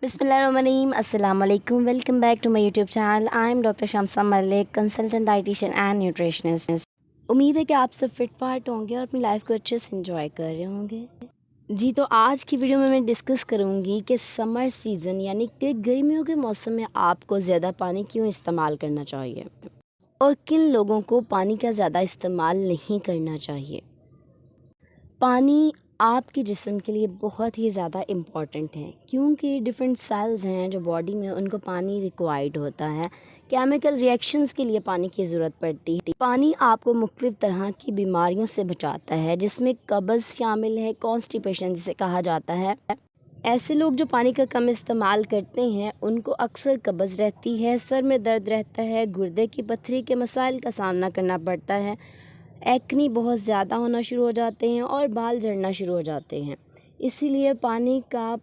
Bismillahirrahmanirrahim. Assalamu alaikum. Welcome back to my YouTube channel. I am Dr. Shamsa Malik, consultant dietitian and nutritionist. उम्मीद है कि आप सब fit फाट होंगे और अपनी लाइफ को अच्छे से एंजॉय कर रहे होंगे। जी, तो आज की वीडियो में मैं डिस्कस करूंगी कि समर सीज़न यानी कि गर्मियों के मौसम में आपको ज़्यादा पानी क्यों इस्तेमाल करना चाहिए और किन लोगों को पानी का ज़्यादा इस्तेमाल नहीं करना चाहिए। पानी आपके जिस्म के लिए बहुत ही ज़्यादा इम्पॉर्टेंट है क्योंकि डिफरेंट सेल्स हैं जो बॉडी में, उनको पानी रिक्वायर्ड होता है। केमिकल रिएक्शंस के लिए पानी की ज़रूरत पड़ती है। पानी आपको मुख्तलिफ़ तरह की बीमारियों से बचाता है जिसमें कब्ज़ शामिल है, कॉन्स्टिपेशन जिसे कहा जाता है। ऐसे लोग जो पानी का कम इस्तेमाल करते हैं उनको अक्सर कब्ज़ रहती है, सर में दर्द रहता है, गुर्दे की पथरी के मसाइल का सामना करना पड़ता है, एक्नी बहुत ज़्यादा होना शुरू हो जाते हैं और बाल झड़ना शुरू हो जाते हैं। इसीलिए पानी का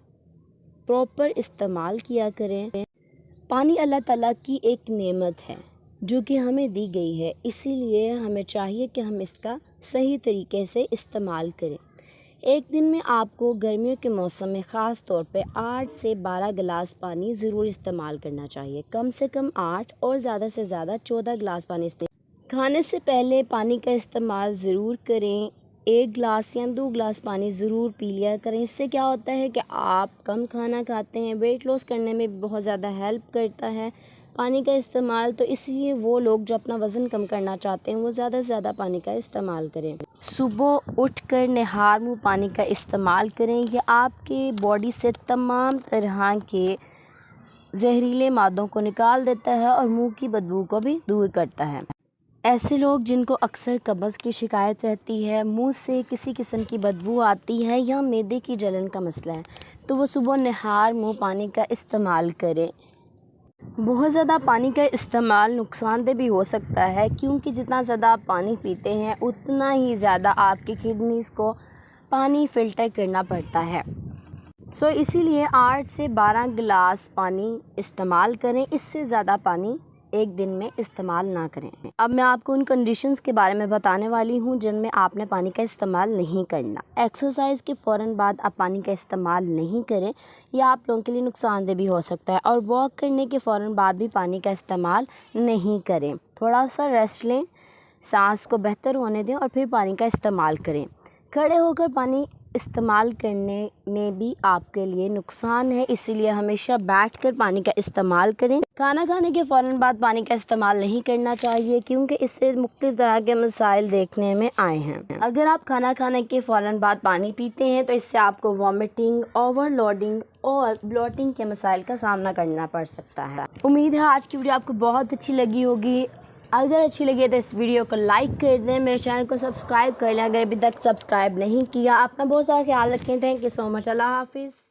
प्रॉपर इस्तेमाल किया करें। पानी अल्लाह ताला की एक नेमत है जो कि हमें दी गई है, इसीलिए हमें चाहिए कि हम इसका सही तरीके से इस्तेमाल करें। एक दिन में आपको गर्मियों के मौसम में ख़ास तौर पे 8 से 12 गिलास पानी ज़रूर इस्तेमाल करना चाहिए। कम से कम 8 और ज़्यादा से ज़्यादा 14 गिलास पानी इस्तेमाल। खाने से पहले पानी का इस्तेमाल ज़रूर करें। 1 गिलास या 2 गिलास पानी ज़रूर पी लिया करें। इससे क्या होता है कि आप कम खाना खाते हैं, वेट लॉस करने में बहुत ज़्यादा हेल्प करता है पानी का इस्तेमाल। तो इसलिए वो लोग जो अपना वज़न कम करना चाहते हैं वो ज़्यादा से ज़्यादा पानी का इस्तेमाल करें। सुबह उठकर निहार मुँह पानी का इस्तेमाल करें। ये आपके बॉडी से तमाम तरह के जहरीले मादों को निकाल देता है और मुँह की बदबू को भी दूर करता है। ऐसे लोग जिनको अक्सर कब्ज़ की शिकायत रहती है, मुंह से किसी किस्म की बदबू आती है या मैदे की जलन का मसला है, तो वो सुबह निहार मुंह पानी का इस्तेमाल करें। बहुत ज़्यादा पानी का इस्तेमाल नुकसानदेह भी हो सकता है क्योंकि जितना ज़्यादा आप पानी पीते हैं उतना ही ज़्यादा आपकी किडनीज़ को पानी फ़िल्टर करना पड़ता है। इसीलिए 8 से 12 गिलास पानी इस्तेमाल करें, इससे ज़्यादा पानी एक दिन में इस्तेमाल ना करें। अब मैं आपको उन कंडीशंस के बारे में बताने वाली हूँ जिनमें आपने पानी का इस्तेमाल नहीं करना। एक्सरसाइज के फ़ौरन बाद आप पानी का इस्तेमाल नहीं करें, यह आप लोगों के लिए नुकसानदेह भी हो सकता है। और वॉक करने के फ़ौरन बाद भी पानी का इस्तेमाल नहीं करें। थोड़ा सा रेस्ट लें, सांस को बेहतर होने दें और फिर पानी का इस्तेमाल करें। खड़े होकर पानी इस्तेमाल करने में भी आपके लिए नुकसान है, इसीलिए हमेशा बैठकर पानी का इस्तेमाल करें। खाना खाने के फ़ौरन बाद पानी का इस्तेमाल नहीं करना चाहिए क्योंकि इससे मुख्तलिफ़ तरह के मसाइल देखने में आए हैं। अगर आप खाना खाने के फ़ौरन बाद पानी पीते हैं तो इससे आपको वॉमिटिंग, ओवरलोडिंग और ब्लोटिंग के मसाइल का सामना करना पड़ सकता है। उम्मीद है आज की वीडियो आपको बहुत अच्छी लगी होगी। अगर अच्छी लगी है तो इस वीडियो को लाइक कर दें, मेरे चैनल को सब्सक्राइब कर लें अगर अभी तक सब्सक्राइब नहीं किया। अपना बहुत सारा ख्याल रखें। Thank you so much. अल्लाह हाफिज़।